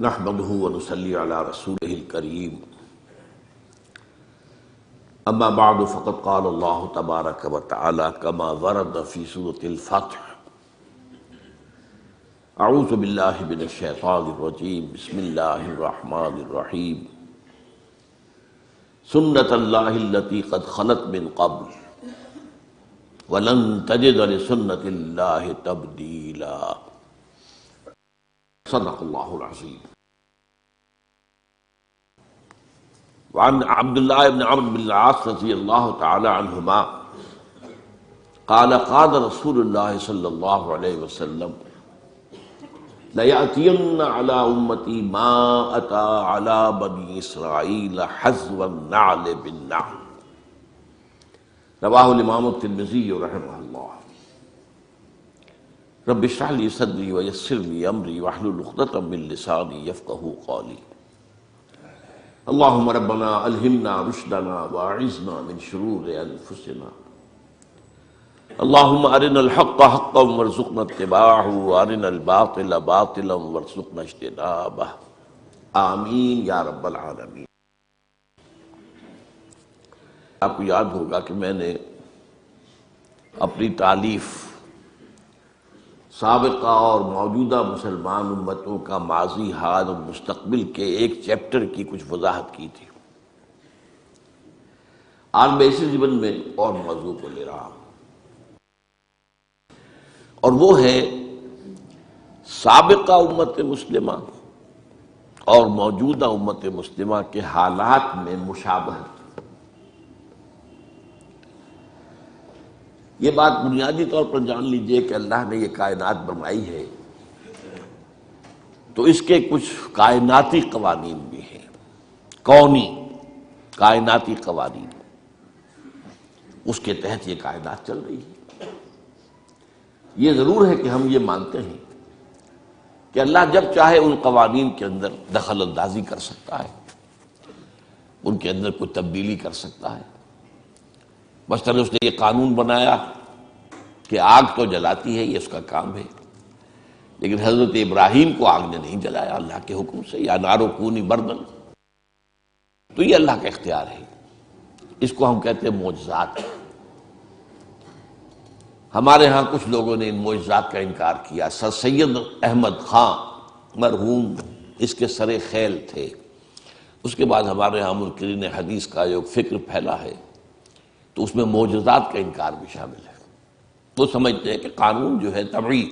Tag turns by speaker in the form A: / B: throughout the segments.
A: نحمده ونصلي على رسوله الكريم اما بعد فقد قال الله تبارك وتعالى كما ورد في سورة الفتح اعوذ بالله من الشيطان الرجيم بسم الله الرحمن الرحيم سنة الله التي قد خلت من قبل ولن تجد لسنة الله تبديلا صدق الله العظيم. وعن عبد الله بن عمرو بن العاص رضي الله تعالى عنهما قال قال رسول الله صلى الله عليه وسلم ليأتين على أمتي ما أتى على بني إسرائيل حذو النعل بالنعل رواه الإمام الترمذي رحمه الله. رب اشرح لي صدري ويسر لي امري واحلل عقدة من لساني يفقهوا قولي. اللهم ربنا الهمنا رشدنا واعذنا من شرور انفسنا. اللهم ارنا الحق حقا وارزقنا اتباعه وارنا الباطل باطلا وارزقنا اجتنابه. آمین یا رب العالمین. آپ کو یاد ہوگا کہ میں نے اپنی تالیف سابقہ اور موجودہ مسلمان امتوں کا ماضی، حال اور مستقبل کے ایک چیپٹر کی کچھ وضاحت کی تھی. آج میں اسی ضمن میں اور موضوع کو لے رہا ہوں، اور وہ ہے سابقہ امت مسلمہ اور موجودہ امت مسلمہ کے حالات میں مشابہت. یہ بات بنیادی طور پر جان لیجئے کہ اللہ نے یہ کائنات بنائی ہے تو اس کے کچھ کائناتی قوانین بھی ہیں، کونی کائناتی قوانین، اس کے تحت یہ کائنات چل رہی ہے. یہ ضرور ہے کہ ہم یہ مانتے ہیں کہ اللہ جب چاہے ان قوانین کے اندر دخل اندازی کر سکتا ہے، ان کے اندر کوئی تبدیلی کر سکتا ہے. مثلاً اس نے یہ قانون بنایا کہ آگ تو جلاتی ہے، یہ اس کا کام ہے، لیکن حضرت ابراہیم کو آگ نے نہیں جلایا اللہ کے حکم سے، یا نارو کونی بردن. تو یہ اللہ کا اختیار ہے. اس کو ہم کہتے ہیں معجزات. ہمارے ہاں کچھ لوگوں نے ان معجزات کا انکار کیا. سر سید احمد خان مرحوم اس کے سر خیل تھے. اس کے بعد ہمارے ہاں منکرین حدیث کا جو فکر پھیلا ہے تو اس میں معجزات کا انکار بھی شامل ہے. وہ سمجھتے ہیں کہ قانون جو ہے طبعی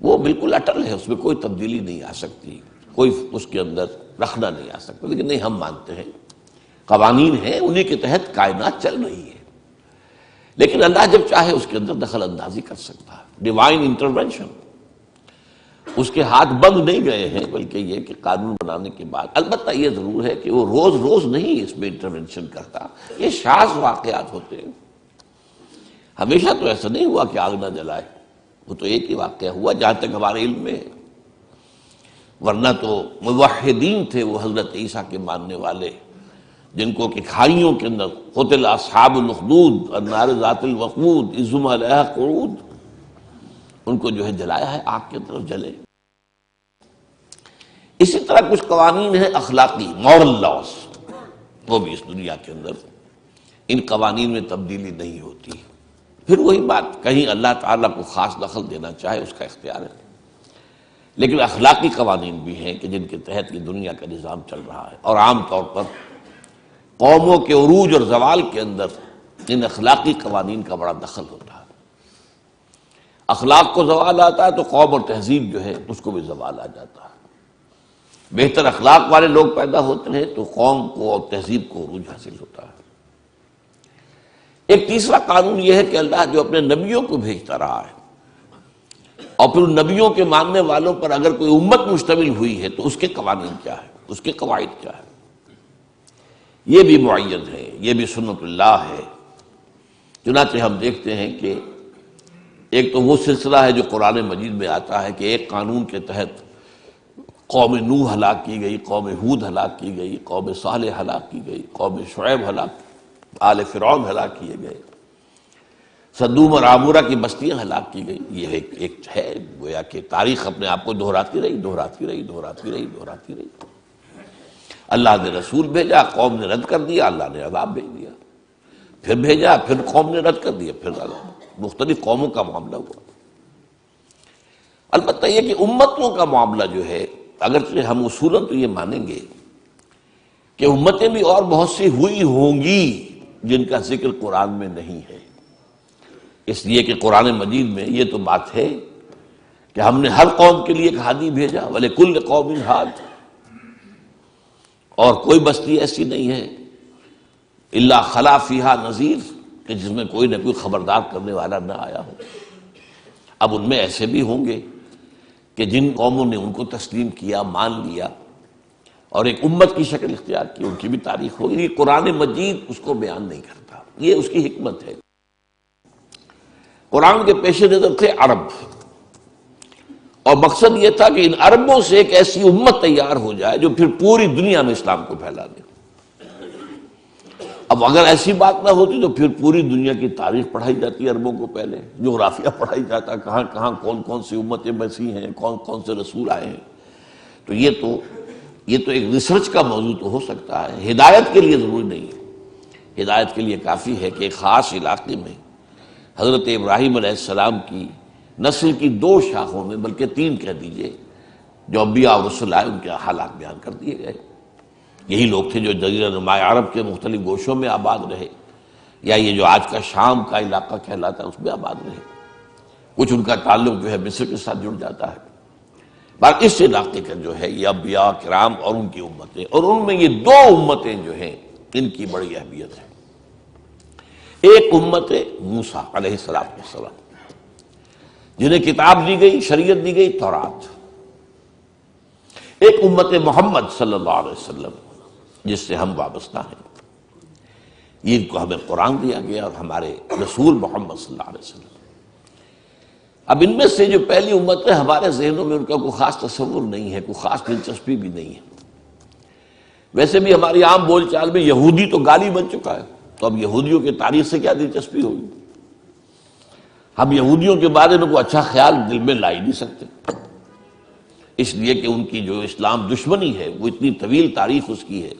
A: وہ بالکل اٹل ہے، اس میں کوئی تبدیلی نہیں آ سکتی، کوئی اس کے اندر رکھنا نہیں آ سکتا. لیکن نہیں، ہم مانتے ہیں قوانین ہیں، انہی کے تحت کائنات چل رہی ہے، لیکن اللہ جب چاہے اس کے اندر دخل اندازی کر سکتا ہے. Divine intervention. اس کے ہاتھ بند نہیں گئے ہیں، بلکہ یہ کہ قانون بنانے کے بعد البتہ یہ ضرور ہے کہ وہ روز روز نہیں اس میں انٹرونشن کرتا. یہ شاذ واقعات ہوتے ہیں. ہمیشہ تو ایسا نہیں ہوا کہ آگ نہ جلائے. وہ تو ایک ہی واقعہ ہوا جہاں تک ہمارے علم میں ہے. ورنہ تو موحدین تھے وہ حضرت عیسیٰ کے ماننے والے، جن کو کہ کھائیوں کے اندر قتل اصحاب الاخدود النار ذات الوقود اذ ہم علیہا قعود، ان کو جو ہے جلایا ہے، آگ کی طرف جلے. اسی طرح کچھ قوانین ہیں اخلاقی، مورل لاز، وہ بھی اس دنیا کے اندر ان قوانین میں تبدیلی نہیں ہوتی. پھر وہی بات، کہیں اللہ تعالیٰ کو خاص دخل دینا چاہے اس کا اختیار ہے، لیکن اخلاقی قوانین بھی ہیں کہ جن کے تحت یہ دنیا کا نظام چل رہا ہے. اور عام طور پر قوموں کے عروج اور زوال کے اندر ان اخلاقی قوانین کا بڑا دخل ہوتا ہے. اخلاق کو زوال آتا ہے تو قوم اور تہذیب جو ہے اس کو بھی زوال آ جاتا ہے. بہتر اخلاق والے لوگ پیدا ہوتے ہیں تو قوم کو اور تہذیب کو عروج حاصل ہوتا ہے. ایک تیسرا قانون یہ ہے کہ اللہ جو اپنے نبیوں کو بھیجتا رہا ہے، اور پھر ان نبیوں کے ماننے والوں پر اگر کوئی امت مشتمل ہوئی ہے تو اس کے قوانین کیا ہے، اس کے قواعد کیا ہے، یہ بھی معین ہے، یہ بھی سنت اللہ ہے. چنانچہ ہم دیکھتے ہیں کہ ایک تو وہ سلسلہ ہے جو قرآن مجید میں آتا ہے کہ ایک قانون کے تحت قوم نوح ہلاک کی گئی، قوم ہود ہلاک کی گئی، قوم صالح ہلاک کی گئی، قوم شعیب ہلاک، آل فرعون ہلاک کیے گئے. صدوم اور عامورہ کی بستیاں ہلاک کی گئی. یہ ایک ہے گویا کہ تاریخ اپنے آپ کو دہراتی رہی. اللہ نے رسول بھیجا، قوم نے رد کر دیا، اللہ نے عذاب بھیج دیا. پھر بھیجا، پھر قوم نے رد کر دیا، پھر مختلف قوموں کا معاملہ ہوا. البتہ یہ کہ امتوں کا معاملہ جو ہے، اگرچہ ہم اصولاً تو یہ مانیں گے کہ امتیں بھی اور بہت سی ہوئی ہوں گی جن کا ذکر قرآن میں نہیں ہے، اس لیے کہ قرآن مجید میں یہ تو بات ہے کہ ہم نے ہر قوم کے لیے ایک ہادی بھیجا، وَلِكُلِّ قَوْمٍ ہاد، اور کوئی بستی ایسی نہیں ہے الا خلا فیہا نذیر کہ جس میں کوئی نہ کوئی خبردار کرنے والا نہ آیا ہو. اب ان میں ایسے بھی ہوں گے کہ جن قوموں نے ان کو تسلیم کیا، مان لیا اور ایک امت کی شکل اختیار کی، ان کی بھی تاریخ ہوگی. یہ قرآن مجید اس کو بیان نہیں کرتا، یہ اس کی حکمت ہے. قرآن کے پیش نظر تھے عرب، اور مقصد یہ تھا کہ ان عربوں سے ایک ایسی امت تیار ہو جائے جو پھر پوری دنیا میں اسلام کو پھیلا دے. اب اگر ایسی بات نہ ہوتی تو پھر پوری دنیا کی تاریخ پڑھائی جاتی عربوں کو، پہلے جغرافیہ پڑھائی جاتا، کہاں کہاں کون کون سی امتیں بسی ہیں، کون کون سے رسول آئے ہیں. تو یہ تو ایک ریسرچ کا موضوع تو ہو سکتا ہے، ہدایت کے لیے ضروری نہیں ہے. ہدایت کے لیے کافی ہے کہ ایک خاص علاقے میں حضرت ابراہیم علیہ السلام کی نسل کی 2 شاخوں میں، بلکہ 3 کہہ دیجئے، جو انبیاء اور رسول آئے ان کے حالات بیان کر دیے گئے. یہی لوگ تھے جو جزیرہ نما عرب کے مختلف گوشوں میں آباد رہے، یا یہ جو آج کا شام کا علاقہ کہلاتا ہے اس میں آباد رہے. کچھ ان کا تعلق جو ہے مصر کے ساتھ جڑ جاتا ہے. باقی اس علاقے کا جو ہے یہ انبیاء کرام اور ان کی امتیں، اور ان میں یہ 2 امتیں جو ہیں ان کی بڑی اہمیت ہے. ایک امت موسیٰ علیہ السلام جنہیں کتاب دی گئی، شریعت دی گئی، تورات. ایک امت محمد صلی اللہ علیہ وسلم جس سے ہم وابستہ ہیں، یہ کو ہمیں قرآن دیا گیا اور ہمارے رسول محمد صلی اللہ علیہ وسلم. اب ان میں سے جو پہلی امت ہے، ہمارے ذہنوں میں ان کا کوئی خاص تصور نہیں ہے، کوئی خاص دلچسپی بھی نہیں ہے. ویسے بھی ہماری عام بول چال میں یہودی تو گالی بن چکا ہے، تو اب یہودیوں کی تاریخ سے کیا دلچسپی ہوگی؟ ہم یہودیوں کے بارے میں کوئی اچھا خیال دل میں لا ہی نہیں سکتے، اس لیے کہ ان کی جو اسلام دشمنی ہے وہ اتنی طویل تاریخ اس کی ہے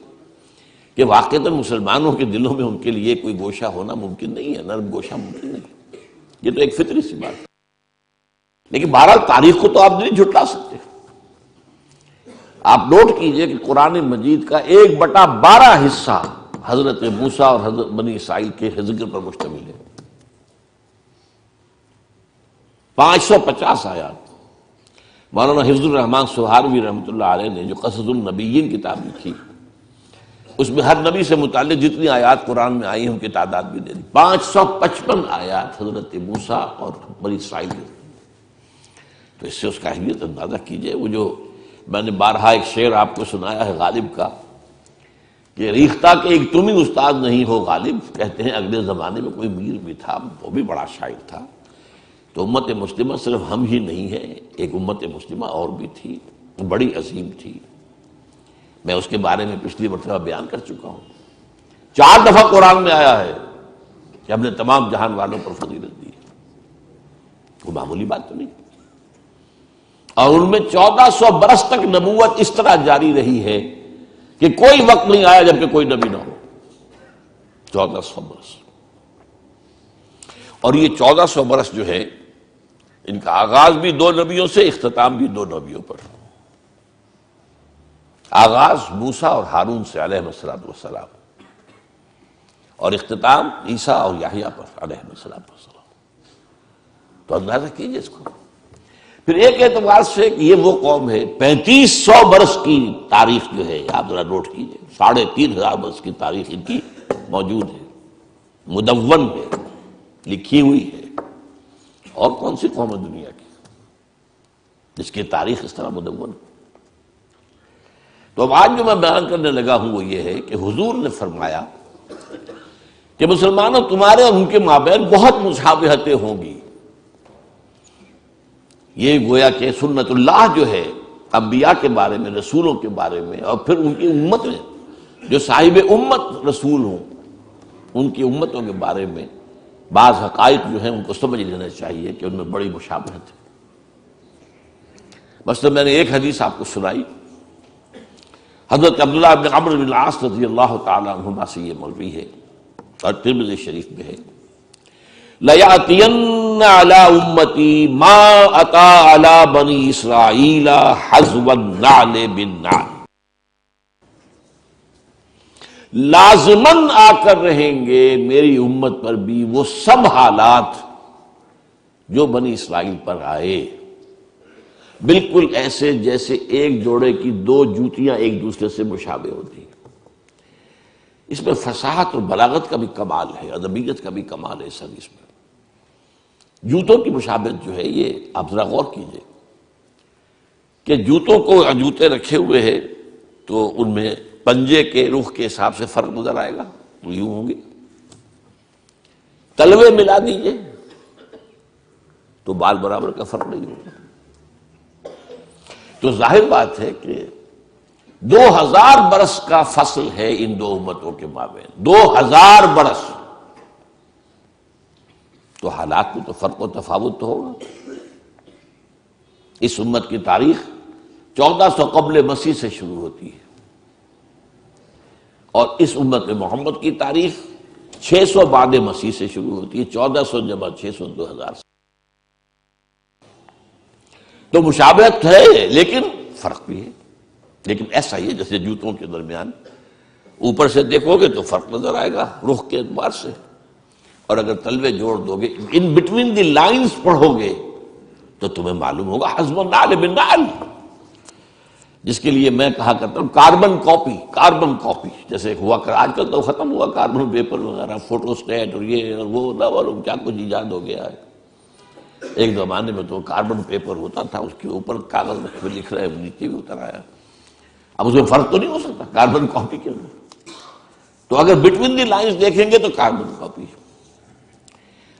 A: کہ واقعتاً مسلمانوں کے دلوں میں ان کے لیے کوئی گوشہ ہونا ممکن نہیں ہے، نرم گوشہ ممکن نہیں ہے. یہ تو ایک فطری سی بات ہے. لیکن بہرحال تاریخ کو تو آپ نہیں جھٹلا سکتے. آپ نوٹ کیجئے کہ قرآن مجید کا 1/12 حصہ حضرت موسیٰ اور حضرت بنی اسرائیل کے ذکر پر مشتمل ہے. 550 آیات. مولانا حفظ الرحمان سہاروی رحمۃ اللہ علیہ نے جو قصص النبیین کتاب لکھی، اس میں ہر نبی سے متعلق جتنی آیات قرآن میں آئی ہیں ان کی تعداد بھی دے دی. 555 آیات حضرت موسیٰ اور بنی اسرائیل کی. تو اس سے اس کا اہمیت اندازہ کیجئے. وہ جو میں نے بارہا ایک شعر آپ کو سنایا ہے غالب کا کہ ریختہ کے ایک تم ہی استاد نہیں ہو غالب، کہتے ہیں اگلے زمانے میں کوئی میر بھی تھا، وہ بھی بڑا شاعر تھا. تو امت مسلمہ صرف ہم ہی نہیں ہے، ایک امت مسلمہ اور بھی تھی، بڑی عظیم تھی. میں اس کے بارے میں پچھلی مرتبہ بیان کر چکا ہوں. 4 دفعہ قرآن میں آیا ہے کہ ہم نے تمام جہان والوں پر فضیلت دی. وہ معمولی بات تو نہیں. اور ان میں 1400 برس تک نبوت اس طرح جاری رہی ہے کہ کوئی وقت نہیں آیا جبکہ کوئی نبی نہ ہو. 1400 برس. اور یہ 1400 برس جو ہے ان کا آغاز بھی 2 نبیوں سے، اختتام بھی 2 نبیوں پر. آغاز موسیٰ اور ہارون سے علیہ السلام، اور اختتام عیسیٰ اور یحییٰ پر علیہ السلام. تو اندازہ کیجئے اس کو. پھر ایک اعتبار سے کہ یہ وہ قوم ہے 3500 برس کی تاریخ جو ہے آپ ذرا نوٹ کیجئے. 3500 برس کی تاریخ ان کی موجود ہے، مدون ہے، لکھی ہوئی ہے. اور کون سی قوم ہے دنیا کی جس کی تاریخ اس طرح مدون ہے؟ تو اب آج جو میں بیان کرنے لگا ہوں وہ یہ ہے کہ حضور نے فرمایا کہ مسلمانوں تمہارے اور ان کے مابین بہت مشابہتیں ہوں گی. یہ گویا کہ سنت اللہ جو ہے انبیاء کے بارے میں، رسولوں کے بارے میں، اور پھر ان کی امت میں جو صاحب امت رسول ہوں ان کی امتوں کے بارے میں بعض حقائق جو ہیں ان کو سمجھ لینا چاہیے کہ ان میں بڑی مشابہت ہے۔ مثلا میں نے ایک حدیث آپ کو سنائی، حضرت عبداللہ بن عمرو بن العاص رضی اللہ تعالی عنہما سے یہ مروی ہے اور ترمذی شریف میں ہے، لَيَأْتِيَنَّ عَلَىٰ أُمَّتِي مَا أَتَىٰ عَلَىٰ بَنِي إِسْرَائِيلَ حَذْوَ النَّعْلِ بِالنَّعْلِ، لازماً آ کر رہیں گے میری امت پر بھی وہ سب حالات جو بنی اسرائیل پر آئے، بالکل ایسے جیسے ایک جوڑے کی دو جوتیاں ایک دوسرے سے مشابہ ہوتی ہیں۔ اس میں فصاحت اور بلاغت کا بھی کمال ہے، ادبیت کا بھی کمال ہے اس حدیث میں۔ جوتوں کی مشابہت جو ہے یہ آپ ذرا غور کیجئے کہ جوتوں کو جوتے رکھے ہوئے ہیں تو ان میں پنجے کے رخ کے حساب سے فرق نظر آئے گا، تو یوں ہوں گے۔ تلوے ملا دیجئے تو بال برابر کا فرق نہیں ہوگا۔ تو ظاہر بات ہے کہ 2000 برس کا فصل ہے ان دو امتوں کے مابین، 2000 برس، تو حالات میں تو فرق و تفاوت تو ہوگا۔ اس امت کی تاریخ 1400 قبل مسیح سے شروع ہوتی ہے اور اس امت محمد کی تاریخ 600 بعد مسیح سے شروع ہوتی ہے، 1400 جمع 600 2000 سے۔ تو مشابہت ہے لیکن فرق بھی ہے، لیکن ایسا ہی ہے جیسے جوتوں کے درمیان اوپر سے دیکھو گے تو فرق نظر آئے گا رخ کے اعتبار سے، اور اگر تلوے جوڑ دو گے، ان بٹوین دی لائنز پڑھو گے تو تمہیں معلوم ہوگا حزب النعل بالنعل، جس کے لیے میں کہا کرتا ہوں کاربن کاپی جیسے ہوا کر، آج کل تو ختم ہوا کاربن پیپر وغیرہ، فوٹو سٹیٹ اور یہ اور وہ نہ معلوم کیا کچھ ایجاد ہو گیا ہے۔ ایک زمانے میں تو کاربن پیپر ہوتا تھا، اس کے اوپر کاغذ میں لکھ رہے نیچے بھی اتر آیا، اب اس میں فرق تو نہیں ہو سکتا کاربن کاپی کے اندر، تو اگر بٹوین دی لائنز دیکھیں گے تو کاربن کاپی۔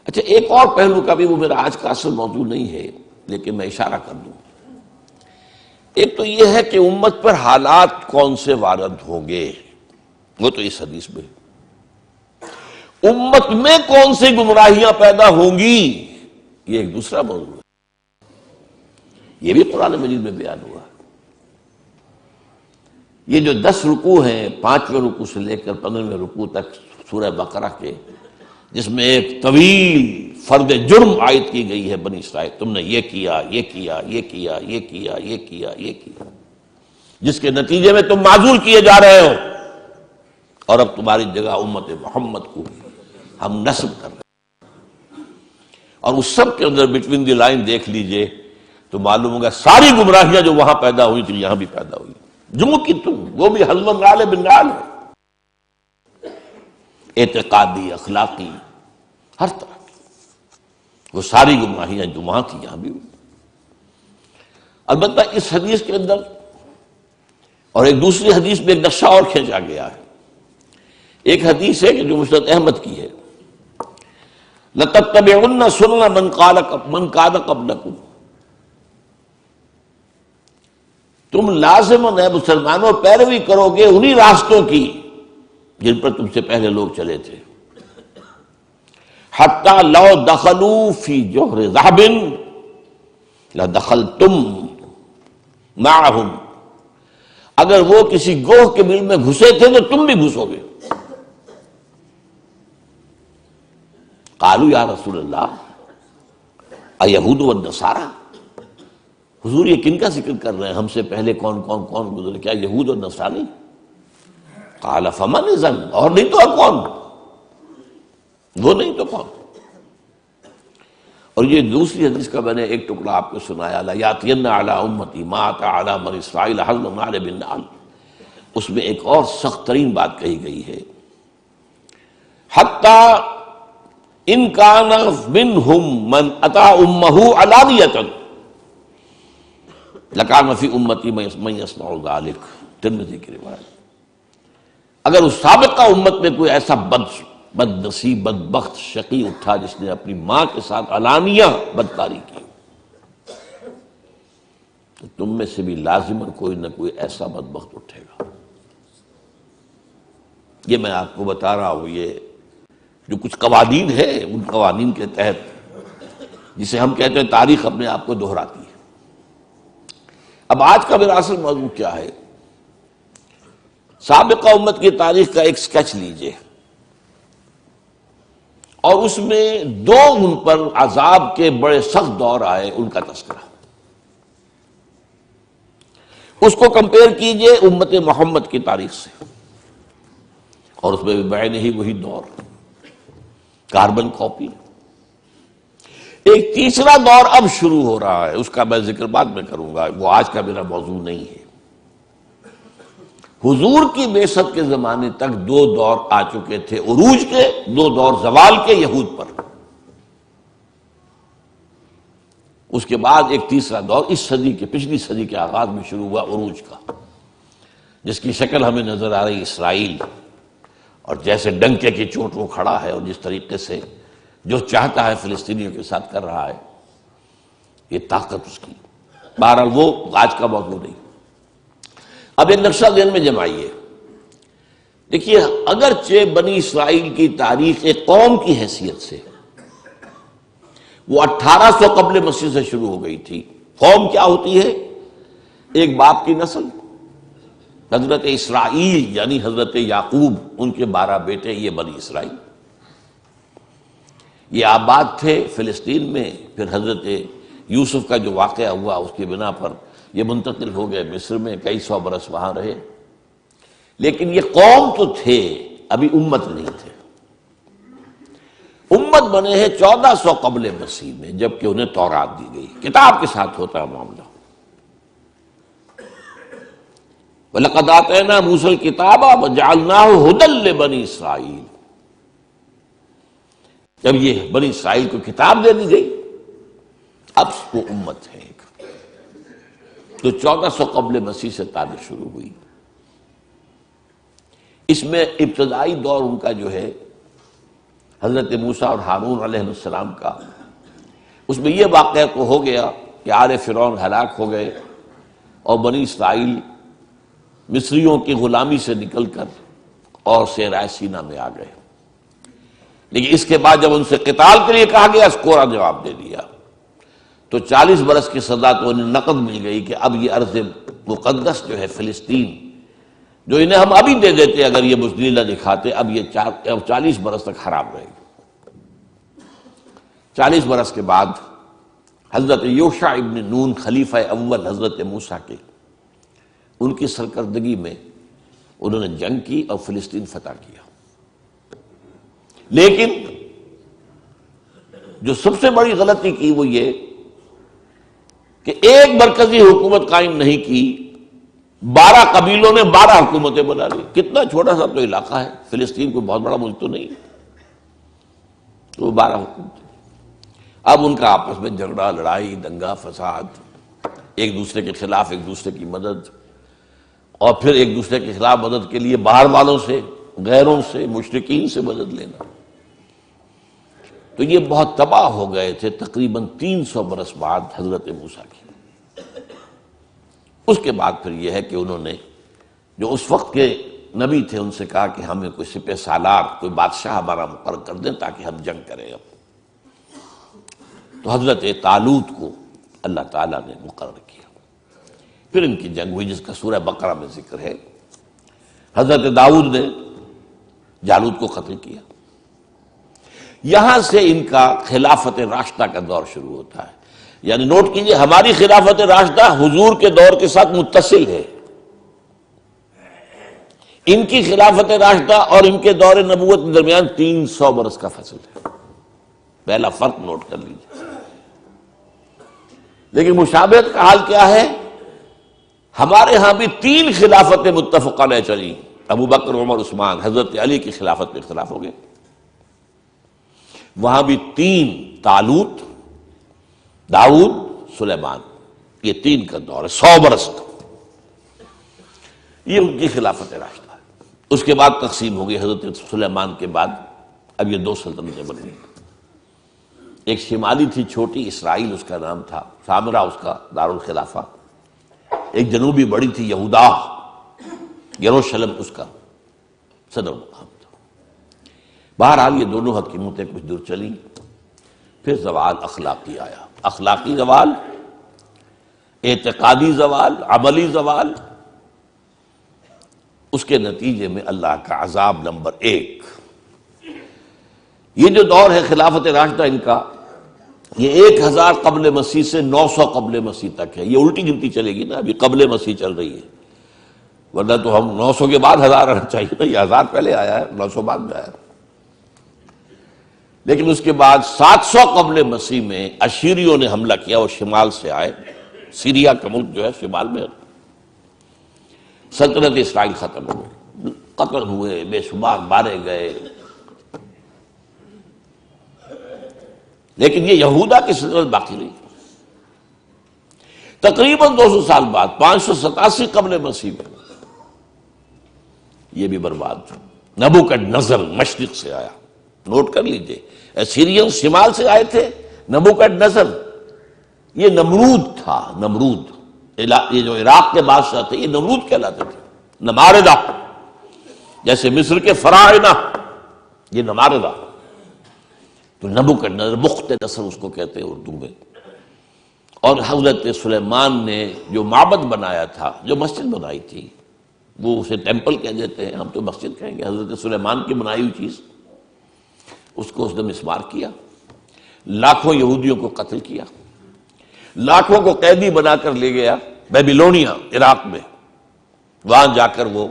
A: اچھا ایک اور پہلو کا بھی، وہ میرا آج کا اصل موضوع نہیں ہے لیکن میں اشارہ کر دوں، ایک تو یہ ہے کہ امت پر حالات کون سے وارد ہوں گے، وہ تو اس حدیث میں، امت میں کون سی گمراہیاں پیدا ہوں گی یہ ایک دوسرا موضوع ہے، یہ بھی قرآن مجید میں بیان ہوا۔ یہ جو 10 رکوع ہیں، 5ویں رکوع سے لے کر 15ویں رکوع تک سورہ بقرہ کے، جس میں ایک طویل فرد جرم عائد کی گئی ہے بنی اسرائیل، تم نے یہ کیا، یہ کیا، یہ کیا، یہ کیا، یہ کیا، یہ کیا، جس کے نتیجے میں تم معذور کیے جا رہے ہو، اور اب تمہاری جگہ امت محمد کو ہم نصب کر رہے ہیں۔ اور اس سب کے اندر بٹوین دی لائن دیکھ لیجئے تو معلوم ہوگا ساری گمراہیاں جو وہاں پیدا ہوئی تھی یہاں بھی پیدا ہوئی، جو کی تم، وہ بھی حزب النعل بالنعل ہے، اعتقادی، اخلاقی، ہر طرح کی وہ ساری گمراہیاں جو وہاں تھی یہاں بھی ہوئی۔ البتہ اس حدیث کے اندر اور ایک دوسری حدیث میں ایک نقشہ اور کھینچا گیا ہے۔ ایک حدیث ہے کہ جو مسند احمد کی ہے، لَتَتَّبِعُنَّ سُنَنَ مَنْ كَانَ قَبْلَكُمْ، تم لازماً اے مسلمانوں پیروی کرو گے انہی راستوں کی جن پر تم سے پہلے لوگ چلے تھے، حتی لو دخلوا فی جوہر ذہب لدخلتم معہم، اگر وہ کسی گوہ کے بل میں گھسے تھے تو تم بھی گھسو گے۔ قالوا یا رسول اللہ ایہود والنصارى، حضور یہ کن کا ذکر کر رہے ہیں، ہم سے پہلے کون گزرے، کیا یہود اور نصرانی؟ قال فمن اذن، اور نہیں تو اب کون، وہ نہیں تو کون؟ اور یہ دوسری حدیث کا میں نے ایک ٹکڑا آپ کو سنایا، لَيَأْتِيَنَّ عَلَىٰ أُمَّتِي مَا أَتَىٰ عَلَىٰ بَنِي إِسْرَائِيلَ حَزْوَ النَّعْلِ بِالنَّعْلِ، اس میں ایک اور سخت ترین بات کہی گئی ہے، حَتَّىٰ إِن كَانَ مِنْهُمْ مَنْ أَتَىٰ أُمَّهُ عَلَانِيَةً لَكَانَ فِي أُمَّتِي مَن يَصْنَعُ ذَلِكَ، ترمذی کی روایت۔ اگر اس سابقہ امت میں کوئی ایسا بد نصیب، بدبخت، شقی اٹھا جس نے اپنی ماں کے ساتھ علانیہ بدکاری کی، تو تم میں سے بھی لازماً کوئی نہ کوئی ایسا بدبخت اٹھے گا۔ یہ میں آپ کو بتا رہا ہوں، یہ جو کچھ قوانین ہے، ان قوانین کے تحت جسے ہم کہتے ہیں تاریخ اپنے آپ کو دہراتی ہے۔ اب آج کا میرا اصل موضوع کیا ہے؟ سابقہ امت کی تاریخ کا ایک سکیچ لیجئے اور اس میں دو ان پر عذاب کے بڑے سخت دور آئے، ان کا تذکرہ، اس کو کمپیئر کیجئے امت محمد کی تاریخ سے، اور اس میں بھی بعین ہی وہی دور، کاربن کاپی۔ ایک تیسرا دور اب شروع ہو رہا ہے، اس کا میں ذکر بعد میں کروں گا، وہ آج کا میرا موضوع نہیں ہے۔ حضور کی بعثت کے زمانے تک دو دور آ چکے تھے عروج کے، دو دور زوال کے یہود پر۔ اس کے بعد ایک تیسرا دور اس صدی کے، پچھلی صدی کے آغاز میں شروع ہوا عروج کا، جس کی شکل ہمیں نظر آ رہی اسرائیل، اور جیسے ڈنکے کی چوٹ وہ کھڑا ہے، اور جس طریقے سے جو چاہتا ہے فلسطینیوں کے ساتھ کر رہا ہے، یہ طاقت اس کی۔ بہرحال وہ آج کا موضوع نہیں۔ اب ایک نقشہ ذہن میں جمائیے، دیکھیے اگرچہ بنی اسرائیل کی تاریخ ایک قوم کی حیثیت سے وہ 1800 قبل مسیح سے شروع ہو گئی تھی۔ قوم کیا ہوتی ہے؟ ایک باپ کی نسل، حضرت اسرائیل یعنی حضرت یعقوب، ان کے 12 بیٹے، یہ بنی اسرائیل۔ یہ آباد تھے فلسطین میں، پھر حضرت یوسف کا جو واقعہ ہوا اس کی بنا پر یہ منتقل ہو گئے مصر میں، کئی سو برس وہاں رہے، لیکن یہ قوم تو تھے، ابھی امت نہیں تھے۔ امت بنے ہیں 1400 قبل مسیح میں، جبکہ انہیں تورات دی گئی، کتاب کے ساتھ ہوتا ہے معاملہ۔ وَلَقَدْ آتَيْنَا مُوسَى الْكِتَابَ وَجَعَلْنَاهُ هُدًى لِبَنِي إِسْرَائِيلَ۔ جب یہ بنی اسرائیل کو کتاب دے دی گئی، اب وہ امت ہے ایک، تو 1400 قبل مسیح سے تاریخ شروع ہوئی۔ اس میں ابتدائی دور ان کا جو ہے حضرت موسیٰ اور ہارون علیہ السلام کا، اس میں یہ واقعہ تو ہو گیا کہ آل فرعون ہلاک ہو گئے اور بنی اسرائیل مصریوں کی غلامی سے نکل کر اور صحرائے سینا میں آ گئے، لیکن اس کے بعد جب ان سے قتال کے لیے کہا گیا، اس کوڑا جواب دے دیا، تو 40 برس کی سزا تو انہیں نقد مل گئی کہ اب یہ ارض مقدس جو ہے فلسطین، جو انہیں ہم ابھی دے دیتے اگر یہ بزدلی نہ دکھاتے، اب یہ 40 برس تک حرام رہے گی۔ 40 برس کے بعد حضرت یوشع ابن نون، خلیفہ اول حضرت موسیٰ کے، ان کی سرکردگی میں انہوں نے جنگ کی اور فلسطین فتح کیا۔ لیکن جو سب سے بڑی غلطی کی وہ یہ کہ ایک مرکزی حکومت قائم نہیں کی، 12 قبیلوں نے 12 حکومتیں بنا لی۔ کتنا چھوٹا سا تو علاقہ ہے، فلسطین کوئی بہت بڑا ملک تو نہیں، تو 12 حکومتیں۔ اب ان کا آپس میں جھگڑا، لڑائی، دنگا فساد، ایک دوسرے کے خلاف ایک دوسرے کی مدد، اور پھر ایک دوسرے کے خلاف مدد کے لیے باہر والوں سے، غیروں سے، مشرکین سے مدد لینا۔ تو یہ بہت تباہ ہو گئے تھے تقریباً 300 برس بعد حضرت موسیٰ کی۔ اس کے بعد پھر یہ ہے کہ انہوں نے جو اس وقت کے نبی تھے ان سے کہا کہ ہمیں کوئی سپہ سالار، کوئی بادشاہ ہمارا مقرر کر دیں تاکہ ہم جنگ کریں۔ اب تو حضرت طالوت کو اللہ تعالیٰ نے مقرر کیا، پھر ان کی جنگ ہوئی جس کا سورہ بقرہ میں ذکر ہے۔ حضرت داؤد نے جالوت کو قتل کیا۔ یہاں سے ان کا خلافت راشدہ کا دور شروع ہوتا ہے، یعنی نوٹ کیجئے ہماری خلافت راشدہ حضور کے دور کے ساتھ متصل ہے، ان کی خلافت راشدہ اور ان کے دور نبوت کے درمیان 300 برس کا فاصل ہے۔ پہلا فرق نوٹ کر لیجیے۔ لیکن مشابہت کا حال کیا ہے؟ ہمارے ہاں بھی 3 خلافتیں متفقہ علیہ چلی، ابو بکر، عمر، عثمان، حضرت علی کی خلافت میں اختلاف ہو گئے۔ وہاں بھی 3، طالوت، داؤد، سلیمان، یہ 3 کا دور ہے، 100 برس کا، یہ ان کی خلافت راشدہ ہے۔ اس کے بعد تقسیم ہو گئی، حضرت سلیمان کے بعد اب یہ 2 سلطنتیں بن گئی۔ ایک شمالی تھی چھوٹی، اسرائیل اس کا نام تھا، سامرا اس کا دارالخلافہ۔ ایک جنوبی بڑی تھی، یہودا، یروشلم اس کا صدر مقام تھا۔ بہرحال یہ دونوں حکیمتیں کچھ دور چلیں، پھر زوال اخلاقی آیا، اخلاقی زوال، اعتقادی زوال، عملی زوال۔ اس کے نتیجے میں اللہ کا عذاب نمبر 1۔ یہ جو دور ہے خلافت راشدہ ان کا، یہ 1000 قبل مسیح سے 900 قبل مسیح تک ہے۔ یہ الٹی گنتی چلے گی نا، ابھی قبل مسیح چل رہی ہے، ورنہ تو ہم 900 کے بعد 1000 آنا چاہیے نا، یہ 1000 پہلے آیا ہے، 900 بعد میں آیا۔ لیکن اس کے بعد 700 قبل مسیح میں اشیریوں نے حملہ کیا، وہ شمال سے آئے، سیریا کا ملک جو ہے شمال میں، سلطنت اسرائیل ختم ہو گئی، قتل ہوئے، بے شمار مارے گئے۔ لیکن یہ یہودا کی سلطنت باقی رہی تقریباً 200 سال بعد، 587 قبل مسیح میں یہ بھی برباد۔ نبوکڈنیزر مشرق سے آیا، نوٹ کر لیجئے، سیرین شمال سے آئے تھے، نبوکڈنیزر یہ نمرود تھا، نمرود، یہ جو عراق کے بادشاہ تھے یہ نمرود کہلاتے تھے، نماردہ، جیسے مصر کے فراعنہ یہ نماردہ، تو نبوکڈنیزر، بخت نصر اس کو کہتے ہیں اردو میں۔ اور حضرت سلیمان نے جو معبد بنایا تھا، جو مسجد بنائی تھی، وہ اسے ٹیمپل کہہ دیتے ہیں، ہم تو مسجد کہیں گے، حضرت سلیمان کی بنائی ہوئی چیز، اس کو اس نے مسمار کیا، لاکھوں یہودیوں کو قتل کیا، لاکھوں کو قیدی بنا کر لے گیا بیبیلونیا، عراق میں۔ وہاں جا کر وہ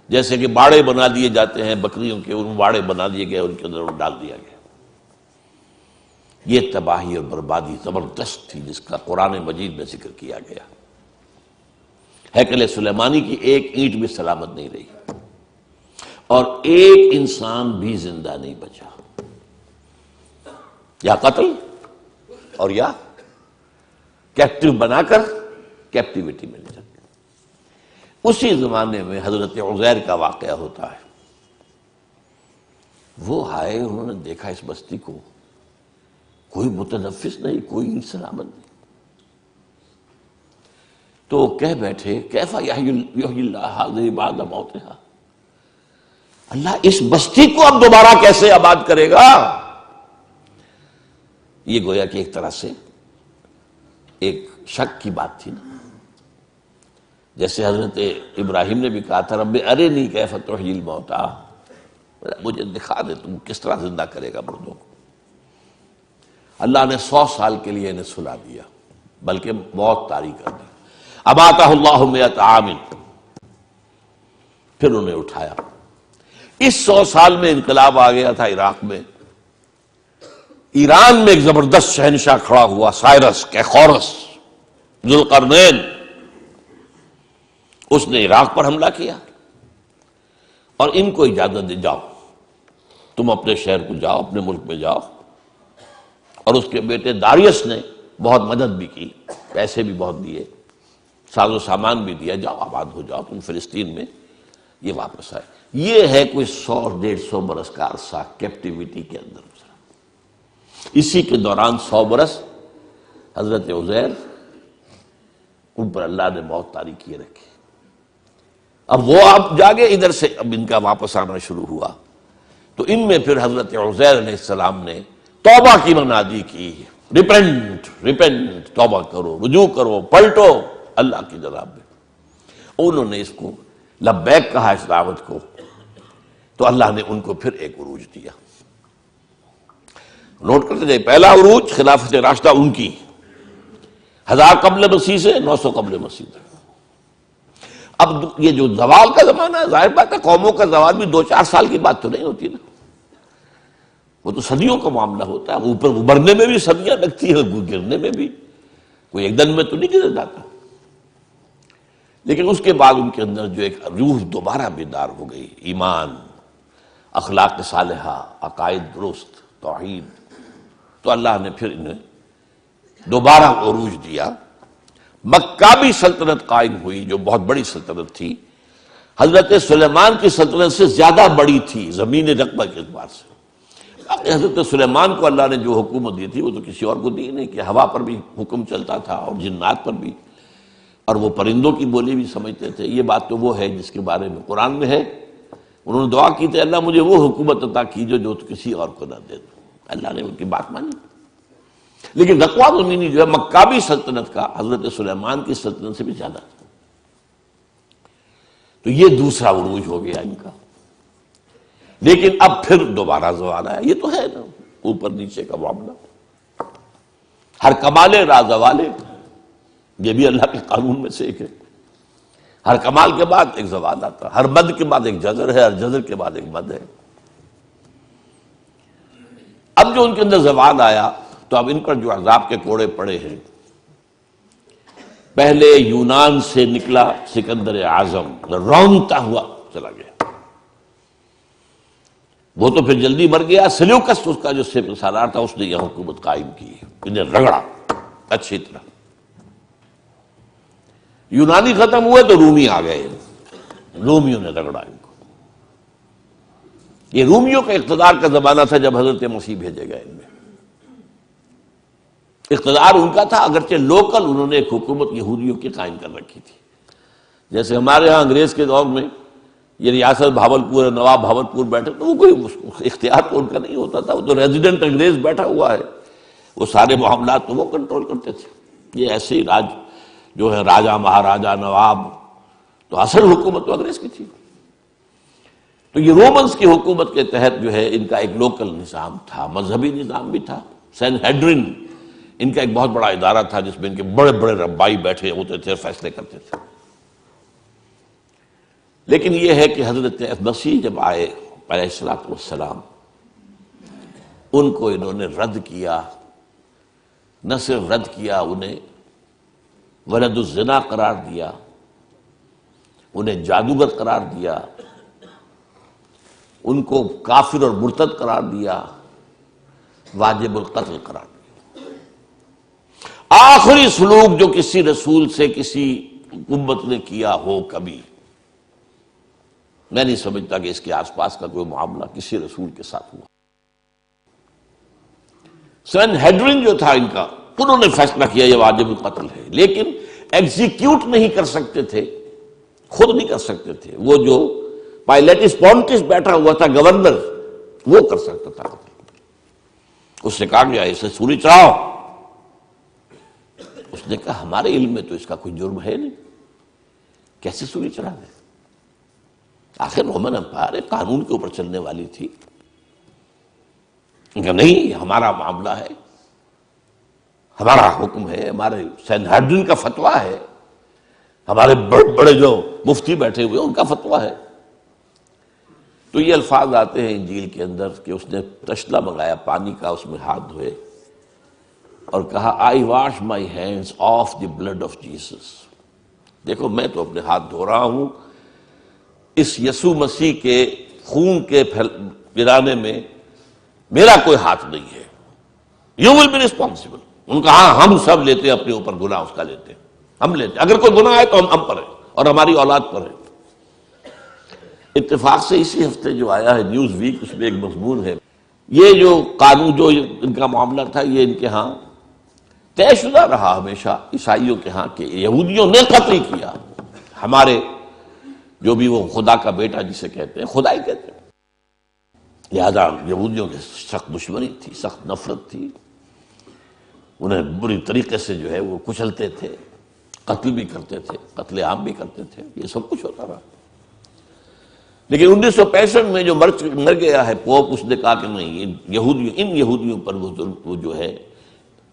A: جیسے کہ باڑے بنا دیے جاتے ہیں بکریوں کے، ان باڑے بنا دیے گئے، ان کے اندر ڈال دیا گیا۔ یہ تباہی اور بربادی زبردست تھی جس کا قرآن مجید میں ذکر کیا گیا۔ ہیکل سلیمانی کی ایک اینٹ بھی سلامت نہیں رہی، اور ایک انسان بھی زندہ نہیں بچا، یا قتل اور یا کیپٹیو بنا کر کیپٹیوٹی میں لے جاتے۔ اسی زمانے میں حضرت عزیر کا واقعہ ہوتا ہے۔ وہ آئے، انہوں نے دیکھا اس بستی کو، کوئی متنفس نہیں، کوئی سلامت نہیں، تو کہہ بیٹھے کیف یحیی اللہ ھذہ بعد موتھا، اللہ اس بستی کو اب دوبارہ کیسے آباد کرے گا؟ یہ گویا کہ ایک طرح سے ایک شک کی بات تھی نا، جیسے حضرت ابراہیم نے بھی کہا تھا رب ارنی کیف تحیی الموتیٰ، مجھے دکھا دے تم کس طرح زندہ کرے گا مردوں کو۔ اللہ نے 100 سال کے لیے انہیں سلا دیا، بلکہ موت طاری کر دی۔ اماتہ اللہ 100 عام، پھر انہیں اٹھایا۔ اس 100 سال میں انقلاب آ گیا تھا عراق میں، ایران میں ایک زبردست شہنشاہ کھڑا ہوا، سائرس کیخورس ذوالقرنین، اس نے عراق پر حملہ کیا اور ان کو اجازت دے جاؤ تم اپنے شہر کو جاؤ، اپنے ملک میں جاؤ۔ اور اس کے بیٹے داریس نے بہت مدد بھی کی، پیسے بھی بہت دیے، ساز و سامان بھی دیا، جاؤ آباد ہو جاؤ تم فلسطین میں۔ یہ واپس آئے۔ یہ ہے کوئی 100-150 برس کا عرصہ کیپٹیوٹی کے اندر گزرا۔ اسی کے دوران 100 برس حضرت عزیر، ان پر اللہ نے موت طاری کیے رکھی۔ اب وہ آپ جاگے ادھر سے، اب ان کا واپس آنا شروع ہوا، تو ان میں پھر حضرت عزیر علیہ السلام نے توبہ کی منادی کی، ریپنٹ، توبہ کرو، رجوع کرو، پلٹو اللہ کی جناب میں۔ انہوں نے اس کو لبیک کہا، اس دعوت کو، تو اللہ نے ان کو پھر ایک عروج دیا۔ نوٹ کرتے جائے، پہلا عروج خلافت راشدہ ان کی، 1000 قبل مسیح سے 900 قبل مسیح تک۔ اب یہ جو زوال کا زمانہ ہے، ظاہر بات ہے قوموں کا زوال بھی 2-4 سال کی بات تو نہیں ہوتی نا، وہ تو صدیوں کا معاملہ ہوتا ہے۔ اوپر ابھرنے میں بھی صدیاں لگتی ہیں، گرنے میں بھی کوئی ایک دن میں تو نہیں گر جاتا۔ لیکن اس کے بعد ان کے اندر جو ایک روح دوبارہ بیدار ہو گئی، ایمان، اخلاق صالحہ، عقائد درست، توحید، تو اللہ نے پھر انہیں دوبارہ عروج دیا۔ مکابی سلطنت قائم ہوئی، جو بہت بڑی سلطنت تھی، حضرت سلیمان کی سلطنت سے زیادہ بڑی تھی زمین رقبہ کے اعتبار سے۔ حضرت سلیمان کو اللہ نے جو حکومت دی تھی وہ تو کسی اور کو دی نہیں، کہ ہوا پر بھی حکم چلتا تھا اور جنات پر بھی، اور وہ پرندوں کی بولی بھی سمجھتے تھے۔ یہ بات تو وہ ہے جس کے بارے میں قرآن میں ہے انہوں نے دعا کی تھی اللہ مجھے وہ حکومت عطا کیجو جو کسی اور کو نہ دے دو، اللہ نے ان کی بات مانی۔ لیکن رقوہ زمینی جو ہے مکابی سلطنت کا حضرت سلیمان کی سلطنت سے بھی زیادہ تھا۔ تو یہ دوسرا عروج ہو گیا ان کا۔ لیکن اب پھر دوبارہ زوال آیا، یہ تو ہے نا اوپر نیچے کا معاملہ، ہر کمال راز والے، یہ بھی اللہ کے قانون میں سے ایک ہے۔ ہر کمال کے بعد ایک زوال آتا، ہر مد کے بعد ایک جزر ہے، ہر جزر کے بعد ایک مد ہے۔ اب جو ان کے اندر زوال آیا تو اب ان پر جو عذاب کے کوڑے پڑے ہیں، پہلے یونان سے نکلا سکندر اعظم، رونتا ہوا چلا گیا، وہ تو پھر جلدی مر گیا۔ سلیوکس اس کا جو سالار تھا اس نے یہ حکومت قائم کی، انہیں رگڑا اچھی طرح۔ یونانی ختم ہوئے تو رومی آ گئے، رومیوں نے رگڑا ان کو۔ یہ رومیوں کا اقتدار کا زمانہ تھا جب حضرت مسیح بھیجے گئے، ان میں اقتدار ان کا تھا، اگرچہ لوکل انہوں نے ایک حکومت یہودیوں کی قائم کر رکھی تھی۔ جیسے ہمارے ہاں انگریز کے دور میں یہ ریاست بھاولپور ہے، نواب بھاولپور بیٹھے تو وہ کوئی اختیار تو ان کا نہیں ہوتا تھا، وہ تو ریزیڈنٹ انگریز بیٹھا ہوا ہے، وہ سارے معاملات تو وہ کنٹرول کرتے تھے۔ یہ ایسے ہی راج جو ہے راجا مہاراجا نواب، تو اصل حکومت تو انگریز کی تھی۔ تو یہ رومنز کی حکومت کے تحت جو ہے ان کا ایک لوکل نظام تھا، مذہبی نظام بھی تھا۔ سین ہیڈرن ان کا ایک بہت بڑا ادارہ تھا جس میں ان کے بڑے بڑے ربائی بیٹھے ہوتے تھے، فیصلے کرتے تھے۔ لیکن یہ ہے کہ حضرت مسیح جب آئے علیہ الصلوۃ والسلام، ان کو انہوں نے رد کیا، نہ صرف رد کیا، انہیں ولد الزنا قرار دیا، انہیں جادوگر قرار دیا، ان کو کافر اور مرتد قرار دیا، واجب القتل قرار دیا۔ آخری سلوک جو کسی رسول سے کسی امت نے کیا ہو کبھی، میں نہیں سمجھتا کہ اس کے آس پاس کا کوئی معاملہ کسی رسول کے ساتھ ہوا۔ سین ہیڈرن جو تھا ان کا، انہوں نے فیصلہ کیا یہ واجب القتل ہے، لیکن ایگزیکیوٹ نہیں کر سکتے تھے، خود نہیں کر سکتے تھے۔ وہ جو پائلیٹس پونٹس بیٹھا ہوا تھا گورنر، وہ کر سکتا تھا۔ اس سے کہا گیا اسے سولی چڑھاؤ، اس نے کہا ہمارے علم میں تو اس کا کوئی جرم ہے نہیں، کیسے سولی چڑھا دے؟ آخر رومن امپائر قانون کے اوپر چلنے والی تھی، کہ نہیں ہمارا معاملہ ہے، ہمارا حکم ہے، ہمارے سین ہیڈرن کا فتویٰ ہے، ہمارے بڑے بڑے جو مفتی بیٹھے ہوئے ان کا فتویٰ ہے۔ تو یہ الفاظ آتے ہیں انجیل کے اندر کہ اس نے تشلا منگایا پانی کا، اس میں ہاتھ دھوئے اور کہا I wash my hands of the blood of Jesus, دیکھو میں تو اپنے ہاتھ دھو رہا ہوں، اس یسوع مسیح کے خون کے پھیلانے میں میرا کوئی ہاتھ نہیں ہے، یو ول بی ریسپانسبل۔ ان کا ہاں ہم سب لیتے ہیں اپنے اوپر گناہ، اس کا لیتے ہیں، ہم لیتے ہیں، اگر کوئی گناہ ہے تو ہم پر ہے اور ہماری اولاد پر ہے۔ اتفاق سے اسی ہفتے جو آیا ہے نیوز ویک، اس میں ایک مضمون ہے، یہ جو قانون جو ان کا معاملہ تھا یہ ان کے ہاں طے شدہ رہا ہمیشہ عیسائیوں کے ہاں کہ یہودیوں نے قتل کیا ہمارے جو بھی وہ خدا کا بیٹا جسے کہتے ہیں، خدا ہی کہتے ہیں۔ لہذا یہودیوں کے سخت دشمنی تھی، سخت نفرت تھی، انہیں بری طریقے سے جو ہے وہ کچلتے تھے، قتل بھی کرتے تھے، قتل عام بھی کرتے تھے، یہ سب کچھ ہوتا رہا۔ لیکن 1965 میں جو مر گیا ہے پوپ، اس نے کہا کہ نہیں، ان یہودیوں پر وہ جو ہے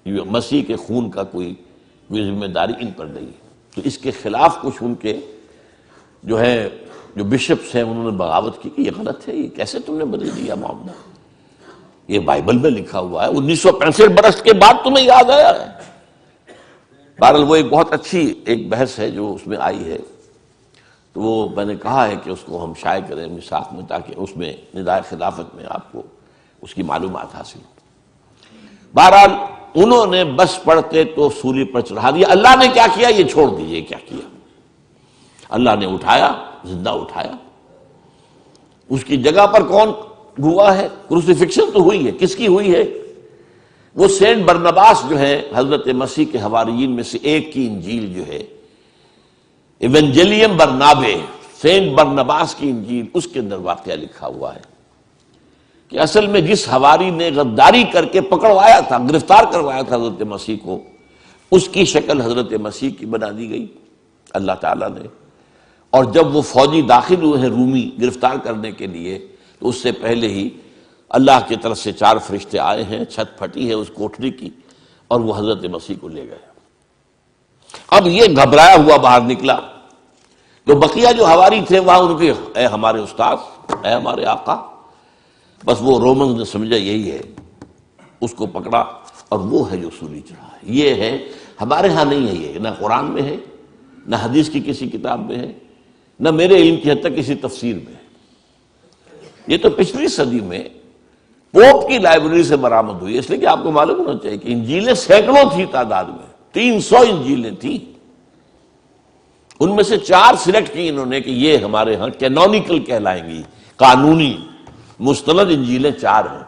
A: مسیح کے خون کا کوئی ذمہ داری ان پر نہیں۔ تو اس کے خلاف کچھ ان کے جو ہے جو بشپس ہیں انہوں نے بغاوت کی کہ یہ غلط ہے، یہ کیسے تم نے بدل دیا معاملہ، یہ بائبل میں لکھا ہوا ہے، 1965 برس کے بعد تمہیں یاد آیا ہے۔ بہرحال وہ ایک بہت اچھی ایک بحث ہے جو اس میں آئی ہے، تو وہ میں نے کہا ہے کہ اس کو ہم شائع کریں میثاق میں، تاکہ اس میں ندائے خلافت میں آپ کو اس کی معلومات حاصل ہو۔ بہرحال انہوں نے بس پڑھتے تو سولی پر چڑھا دیا۔ اللہ نے کیا کیا یہ چھوڑ دیجئے، کیا کیا اللہ نے؟ اٹھایا، زندہ اٹھایا۔ اس کی جگہ پر کون ہوا ہے؟ کروسیفکشن تو ہوئی ہے، کس کی ہوئی ہے؟ وہ سینٹ برنباس جو ہے حضرت مسیح کے حواریین میں سے ایک کی انجیل جو ہے ایونجیلیم برنابے، سینٹ برنباس کی انجیل، اس کے اندر واقعہ لکھا ہوا ہے کہ اصل میں جس حواری نے غداری کر کے پکڑوایا تھا، گرفتار کروایا تھا حضرت مسیح کو، اس کی شکل حضرت مسیح کی بنا دی گئی اللہ تعالیٰ نے. اور جب وہ فوجی داخل ہوئے ہیں رومی گرفتار کرنے کے لیے، تو اس سے پہلے ہی اللہ کی طرف سے 4 فرشتے آئے ہیں، چھت پھٹی ہے اس کوٹری کی، اور وہ حضرت مسیح کو لے گئے. اب یہ گھبرایا ہوا باہر نکلا، تو بقیہ جو حواری تھے وہاں ان کے، اے ہمارے استاد، اے ہمارے آقا. بس وہ رومنز نے سمجھا یہی ہے، اس کو پکڑا اور وہ ہے جو سولی چڑھا ہے. یہ ہے، ہمارے ہاں نہیں ہے، یہ نہ قرآن میں ہے، نہ حدیث کی کسی کتاب میں ہے، نہ میرے علم کی حد تک کسی تفسیر میں ہے. یہ تو پچھلی صدی میں پوپ کی لائبریری سے برآمد ہوئی. اس لیے کہ آپ کو معلوم ہونا چاہیے کہ انجیلیں سینکڑوں تھی تعداد میں، 300 انجیلیں تھیں. ان میں سے 4 سلیکٹ کی انہوں نے کہ یہ ہمارے ہاں کینونیکل کہلائیں گی، قانونی مستند انجیلیں 4 ہیں.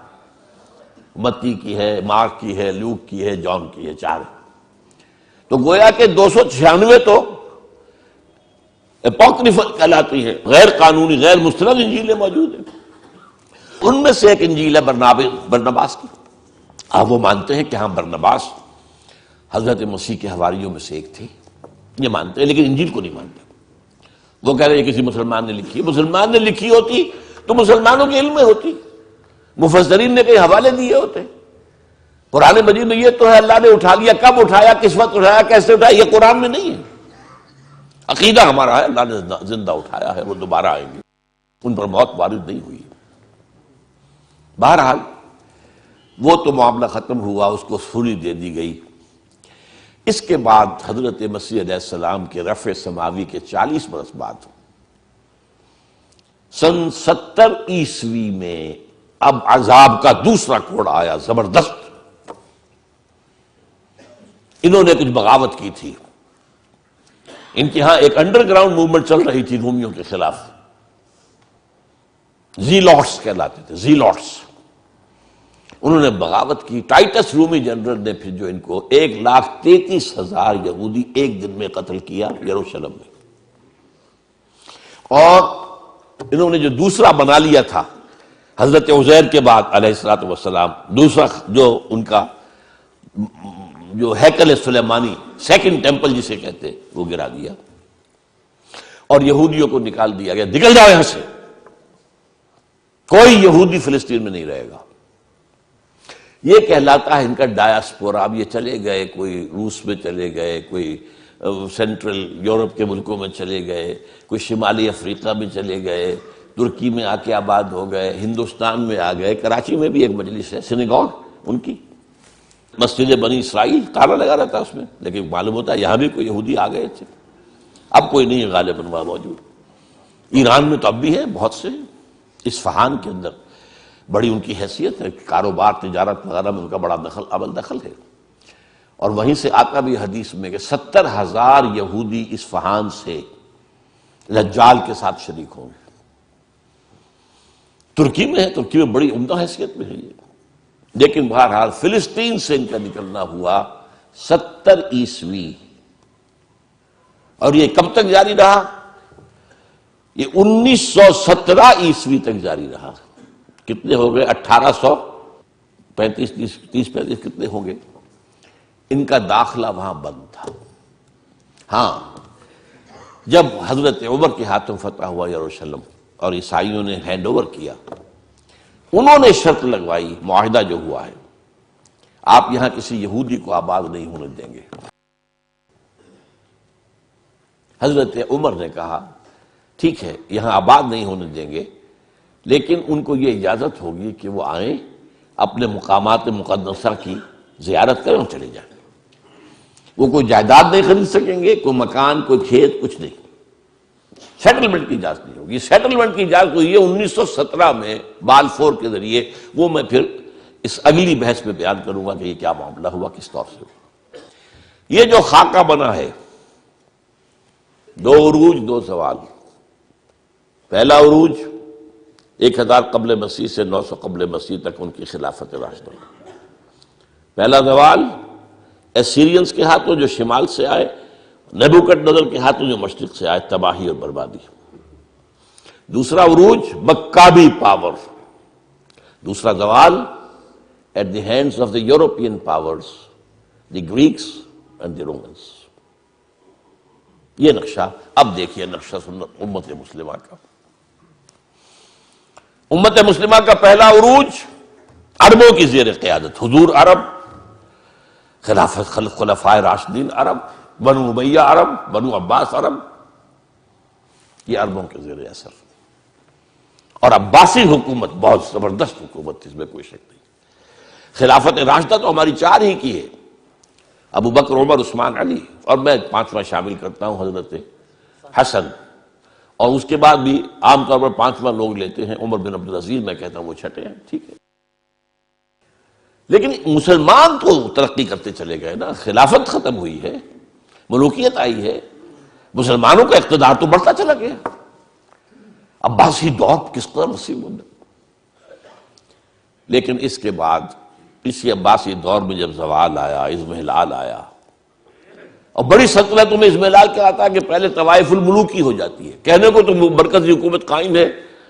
A: متی کی ہے، مارک کی ہے، لوک کی ہے، جان کی ہے، 4 ہیں. تو گویا کہ 296 تو اپوکریفل کہلاتی ہیں، غیر قانونی، غیر مستند انجیلیں موجود ہیں. ان میں سے ایک انجیل ہے برنباس کی. آپ وہ مانتے ہیں کہ ہاں برنباس حضرت مسیح کے حواریوں میں سے ایک تھی، یہ مانتے ہیں، لیکن انجیل کو نہیں مانتے. وہ کہہ رہے ہیں کسی مسلمان نے لکھی. مسلمان نے لکھی ہوتی تو مسلمانوں کے علم میں ہوتی، مفسرین نے کئی حوالے دیے ہوتے. قرآن مجید میں یہ تو ہے اللہ نے اٹھا لیا، کب اٹھایا، کس وقت اٹھایا، کیسے اٹھایا، یہ قرآن میں نہیں ہے. عقیدہ ہمارا ہے اللہ نے زندہ اٹھایا ہے، وہ دوبارہ آئیں گے، ان پر موت وارد نہیں ہوئی. بہرحال وہ تو معاملہ ختم ہوا، اس کو سولی دے دی گئی. اس کے بعد حضرت مسیح علیہ السلام کے رفع سماوی کے 40 برس بعد سن 70 عیسوی میں اب عذاب کا دوسرا کوڑ آیا زبردست. انہوں نے کچھ بغاوت کی تھی. ان کے ہاں ایک انڈر گراؤنڈ موومنٹ چل رہی تھی رومیوں کے خلاف، زیلوٹس کہلاتے تھے، زیلوٹس. انہوں نے بغاوت کی. ٹائٹس رومی جنرل نے پھر جو ان کو 1,33,000 یہودی ایک دن میں قتل کیا یروشلم میں. اور انہوں نے جو دوسرا بنا لیا تھا حضرت عزیر کے بعد علیہ الصلوۃ والسلام، دوسرا جو ان کا جو ہیکل سلیمانی، سیکنڈ ٹیمپل جسے کہتے، وہ گرا دیا اور یہودیوں کو نکال دیا گیا. نکل جاؤ یہاں سے، کوئی یہودی فلسطین میں نہیں رہے گا. یہ کہلاتا ہے ان کا ڈایاسپورا. اب یہ چلے گئے، کوئی روس میں چلے گئے، کوئی سینٹرل یورپ کے ملکوں میں چلے گئے، کوئی شمالی افریقہ میں چلے گئے، ترکی میں آ کے آباد ہو گئے، ہندوستان میں آ گئے. کراچی میں بھی ایک مجلس ہے سینیگوگ ان کی، مسجد بنی اسرائیل، تالا لگا رہتا اس میں، لیکن معلوم ہوتا ہے یہاں بھی کوئی یہودی آ گئے تھے. اب کوئی نہیں ہے غالباً وہاں موجود. ایران میں تو اب بھی ہے بہت سے. اصفہان کے اندر بڑی ان کی حیثیت ہے، کاروبار تجارت وغیرہ میں ان کا بڑا دخل ہے. اور وہیں سے آتا بھی حدیث میں کہ 70,000 یہودی اصفہان سے دجال کے ساتھ شریک ہوں گے. ترکی میں ہے، ترکی میں بڑی عمدہ حیثیت میں ہے یہ. لیکن بہرحال فلسطین سے ان کا نکلنا ہوا 70 عیسوی. اور یہ کب تک جاری رہا؟ یہ 1917 عیسوی تک جاری رہا. کتنے ہو گئے؟ 1835 30-35 کتنے ہوں گے. ان کا داخلہ وہاں بند تھا. ہاں جب حضرت عمر کے ہاتھوں فتح ہوا یروشلم اور عیسائیوں نے ہینڈ اوور کیا، انہوں نے شرط لگوائی، معاہدہ جو ہوا ہے، آپ یہاں کسی یہودی کو آباد نہیں ہونے دیں گے. حضرت عمر نے کہا ٹھیک ہے یہاں آباد نہیں ہونے دیں گے، لیکن ان کو یہ اجازت ہوگی کہ وہ آئیں، اپنے مقامات مقدسہ کی زیارت کریں اور چلے جائیں. وہ کوئی جائیداد نہیں خرید سکیں گے، کوئی مکان، کوئی کھیت، کچھ نہیں. سیٹلمنٹ کی اجازت نہیں ہوگی. سیٹلمنٹ کی اجازت ہوئی ہے 1917 میں بالفور کے ذریعے. وہ میں پھر اس اگلی بحث میں بیان کروں گا کہ یہ کیا معاملہ ہوا، کس طور سے ہوا. یہ جو خاکہ بنا ہے، 2 عروج 2 زوال. پہلا عروج 1000 قبل مسیح سے 900 قبل مسیح تک ان کی خلافت راشدہ. پہلا زوال ایسیرینز کے ہاتھوں جو شمال سے آئے، نیبوکڈ نظر کے ہاتھوں جو مشرق سے آئے، تباہی اور بربادی. دوسرا عروج مکابی پاور، دوسرا زوال at the hands of the European powers, the Greeks and the Romans. یہ نقشہ اب دیکھیے، نقشہ سنت امت مسلمہ کا. امت مسلمہ کا پہلا عروج عربوں کی زیر قیادت، حضور عرب، خلافت خلفائے راشدین عرب، بنو امیہ عرب، بنو عباس عرب، یہ عربوں کے زیر اثر. اور عباسی حکومت بہت زبردست حکومت تھی، اس میں کوئی شک نہیں. خلافت راشدہ تو ہماری چار ہی کی ہے، ابو بکر، عمر، عثمان، علی، اور میں پانچواں شامل کرتا ہوں حضرت حسن. اور اس کے بعد بھی عام طور پر پانچواں لوگ لیتے ہیں، عمر بن عبدالعزیز، میں کہتا ہوں وہ چھٹے ہیں، ٹھیک ہے. لیکن مسلمان تو ترقی کرتے چلے گئے نا، خلافت ختم ہوئی ہے، ملوکیت آئی ہے، مسلمانوں کا اقتدار تو بڑھتا چلا گیا. عباسی دور کس قدر وسیع ہونا. لیکن اس کے بعد اسی عباسی دور میں جب زوال آیا، اضمحلال آیا، اور بڑی سلطنتوں میں اضمحلال کیا آتا ہے کہ پہلے طوائف الملوکی ہو جاتی ہے. کہنے کو تو مرکزی حکومت قائم ہے،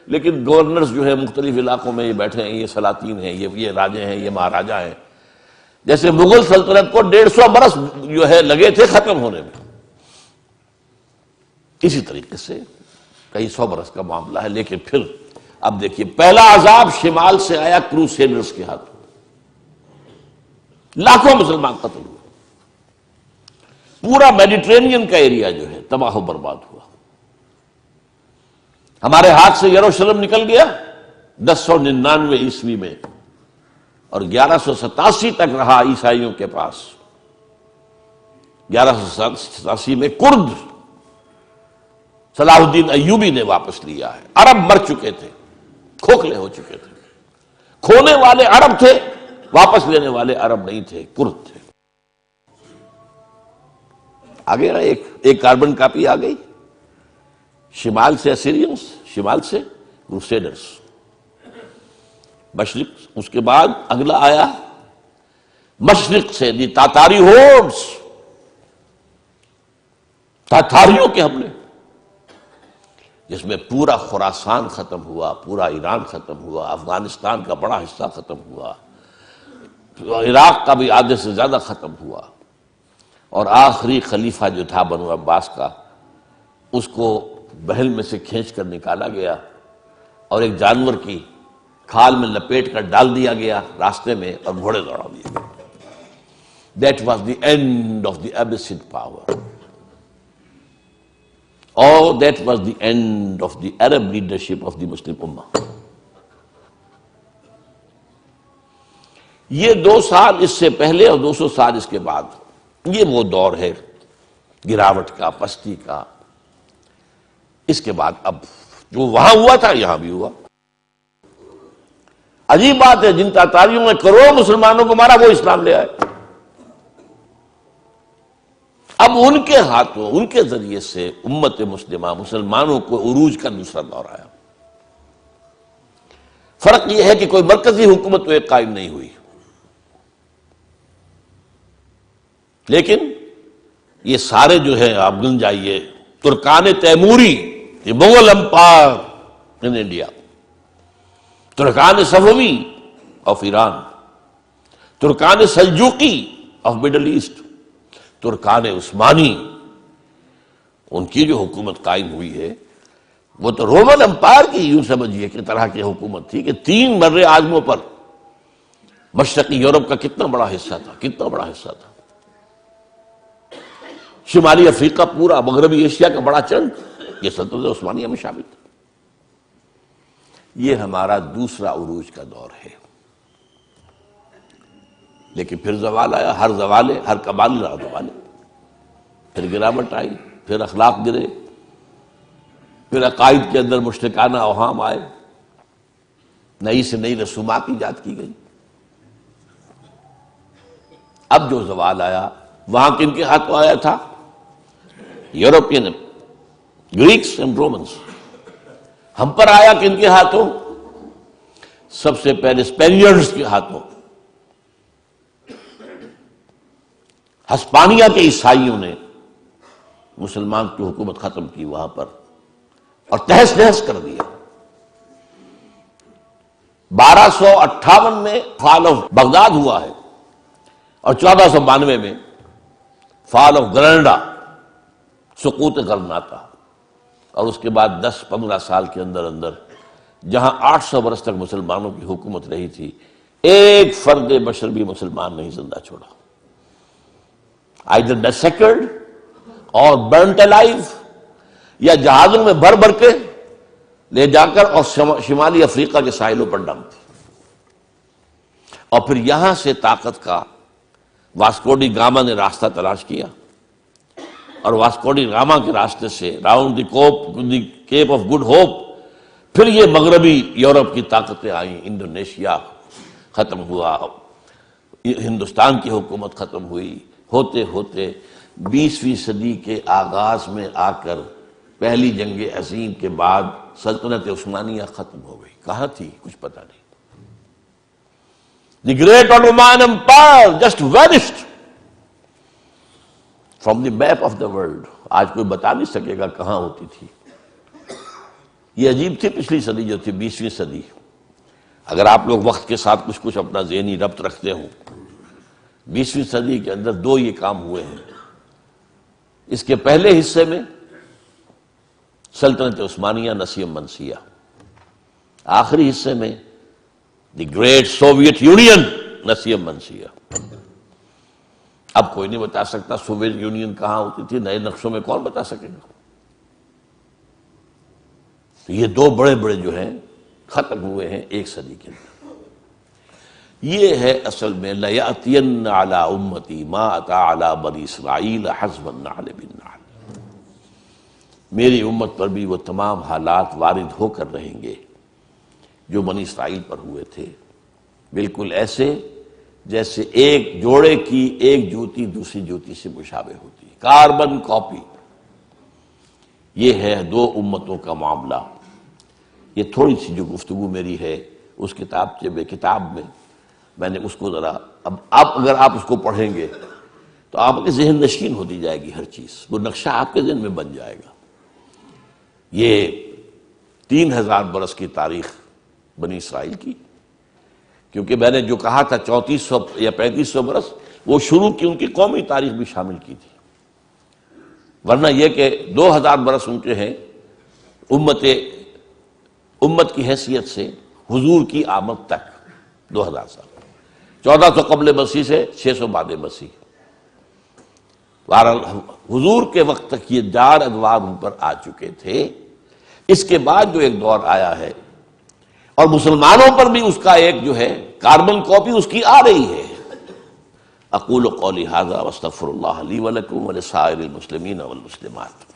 A: لیکن گورنرز جو ہے مختلف علاقوں میں یہ بیٹھے ہیں، یہ سلاطین ہیں، یہ راجے ہیں، یہ مہاراجا ہیں. جیسے مغل سلطنت کو 150 برس جو ہے لگے تھے ختم ہونے میں، اسی طریقے سے کئی 100 برس کا معاملہ ہے. لیکن پھر اب دیکھیے، پہلا عذاب شمال سے آیا کروسیڈرز کے ہاتھوں، لاکھوں مسلمان قتل ہوئے، پورا میڈیٹرینین کا ایریا جو ہے تباہ و برباد ہوا. ہمارے ہاتھ سے یروشلم نکل گیا 1099 عیسوی میں، اور 1187 تک رہا عیسائیوں کے پاس. 1187 میں کرد صلاح الدین ایوبی نے واپس لیا ہے. عرب مر چکے تھے، کھوکھلے ہو چکے تھے. کھونے والے عرب تھے، واپس لینے والے عرب نہیں تھے، کرد تھے. آگے ایک کاربن کاپی آ گئی، شمال سے اسیرینز، شمال سے کروسیڈرز، مشرق. اس کے بعد اگلا آیا مشرق سے دی تاتاری ہورڈز، تاتاریوں کے حملے، جس میں پورا خراسان ختم ہوا، پورا ایران ختم ہوا، افغانستان کا بڑا حصہ ختم ہوا، عراق کا بھی آدھے سے زیادہ ختم ہوا. اور آخری خلیفہ جو تھا بنو عباس کا، اس کو بحل میں سے کھینچ کر نکالا گیا اور ایک جانور کی کھال میں لپیٹ کر ڈال دیا گیا راستے میں، اور گھوڑے دوڑا دیے گئے. That was the end of the Abbasid power. Oh, that was the end of the Arab leadership of the Muslim Ummah. یہ 2 سال اس سے پہلے اور 200 سال اس کے بعد، یہ وہ دور ہے گراوٹ کا، پستی کا. اس کے بعد اب جو وہاں ہوا تھا یہاں بھی ہوا. عجیب بات ہے، جن تاتاریوں نے کروڑوں مسلمانوں کو مارا وہ اسلام لے آئے. اب ان کے ہاتھوں، ان کے ذریعے سے امت مسلمہ، مسلمانوں کو عروج کا دوسرا دور آیا. فرق یہ ہے کہ کوئی مرکزی حکومت تو ایک قائم نہیں ہوئی، لیکن یہ سارے جو ہے آپ گن جائیے، ترکان Timuri, Mughal empire in India, ترکان صفوی آف ایران، ترکان سلجوقی آف مڈل ایسٹ، ترکان عثمانی، ان کی جو حکومت قائم ہوئی ہے وہ تو رومن امپائر کی یوں سمجھیے کہ طرح کی حکومت تھی کہ 3 بر اعظموں پر مشرقی یورپ کا کتنا بڑا حصہ تھا، کتنا بڑا حصہ تھا. شمالی افریقہ، پورا مغربی ایشیا کا بڑا چنک یہ سلطنت عثمانیہ میں شامل تھا. یہ ہمارا دوسرا عروج کا دور ہے. لیکن پھر زوال آیا، ہر زوالے، ہر کمال رہا زوالے. پھر گراوٹ آئی، پھر اخلاق گرے، پھر عقائد کے اندر مشرکانہ اوہام آئے، نئی سے نئی رسومات ایجاد کی گئی. اب جو زوال آیا وہاں کن کے ہاتھوں آیا تھا؟ European, Greeks and Romans. ہم پر آیا کن کے ہاتھوں؟ سب سے پہلے اسپینیئرز کے ہاتھوں. ہسپانیہ کے عیسائیوں نے مسلمان کی حکومت ختم کی وہاں پر اور تہس نہس کر دیا. 1258 میں فال آف بغداد ہوا ہے اور 1492 میں فال آف گرناڈا، سقوط غرناطہ، اور اس کے بعد 10-15 سال کے اندر اندر جہاں 800 برس تک مسلمانوں کی حکومت رہی تھی، ایک فرد بشر بھی مسلمان نہیں زندہ چھوڑا، either massacred اور burnt alive، یا جہازوں میں بھر بھر کے لے جا کر اور شمالی افریقہ کے ساحلوں پر ڈالتی، اور پھر یہاں سے طاقت کا واسکو ڈی گاما نے راستہ تلاش کیا، اور واسکو ڈی گاما کے راستے سے round the Cape of Good Hope پھر یہ مغربی یورپ کی طاقتیں آئیں، انڈونیشیا ختم ہوا، ہندوستان کی حکومت ختم ہوئی، ہوتے ہوتے 20ویں صدی کے آغاز میں آ کر پہلی جنگ عظیم کے بعد سلطنت عثمانیہ ختم ہو گئی۔ کہاں تھی کچھ پتہ نہیں۔ The great Ottoman Empire just vanished from the map of the world۔ آج کوئی بتا نہیں سکے گا کہاں ہوتی تھی۔ یہ عجیب تھی پچھلی صدی جو تھی 20ویں صدی۔ اگر آپ لوگ وقت کے ساتھ کچھ اپنا ذہنی ربط رکھتے ہوں، 20ویں صدی کے اندر 2 یہ کام ہوئے ہیں۔ اس کے پہلے حصے میں سلطنت عثمانیہ نسیم منسیہ، آخری حصے میں دی گریٹ سوویت یونین نسیم منسیہ۔ اب کوئی نہیں بتا سکتا سوویت یونین کہاں ہوتی تھی، نئے نقشوں میں کون بتا سکے گا؟ تو یہ 2 بڑے بڑے جو ہیں ختم ہوئے ہیں ایک صدی کے اندر۔ یہ ہے اصل میں لَيَأْتِيَنَّ عَلَىٰ أُمَّتِي مَا أَتَىٰ عَلَىٰ بَنِي إِسْرَائِيلَ حَسْبَ النَّعْلِ بِالنَّعْلِ۔ میری امت پر بھی وہ تمام حالات وارد ہو کر رہیں گے جو بنی اسرائیل پر ہوئے تھے، بالکل ایسے جیسے ایک جوڑے کی ایک جوتی دوسری جوتی سے مشابہ ہوتی ہے، کاربن کاپی۔ یہ ہے 2 امتوں کا معاملہ۔ یہ تھوڑی سی جو گفتگو میری ہے اس کتاب میں میں نے اس کو ذرا اب اگر آپ اس کو پڑھیں گے تو آپ کے ذہن نشین ہوتی جائے گی، ہر چیز وہ نقشہ آپ کے ذہن میں بن جائے گا۔ یہ 3000 برس کی تاریخ بنی اسرائیل کی، کیونکہ میں نے جو کہا تھا 3400 یا 3500 برس، وہ شروع کی ان کی قومی تاریخ بھی شامل کی تھی، ورنہ یہ کہ 2000 برس ان کے ہیں امت کی حیثیت سے حضور کی آمد تک 2000 سال، 1400 قبل مسیح سے 600 بعد مسیح۔ بہرحال حضور کے وقت تک یہ 4 ادوار ان پر آ چکے تھے۔ اس کے بعد جو ایک دور آیا ہے، اور مسلمانوں پر بھی اس کا ایک جو ہے کاربن کاپی اس کی آ رہی ہے۔ اقول قولی ھذا واستغفر اللہ لی ولکم ولسائر المسلمین والمسلمات۔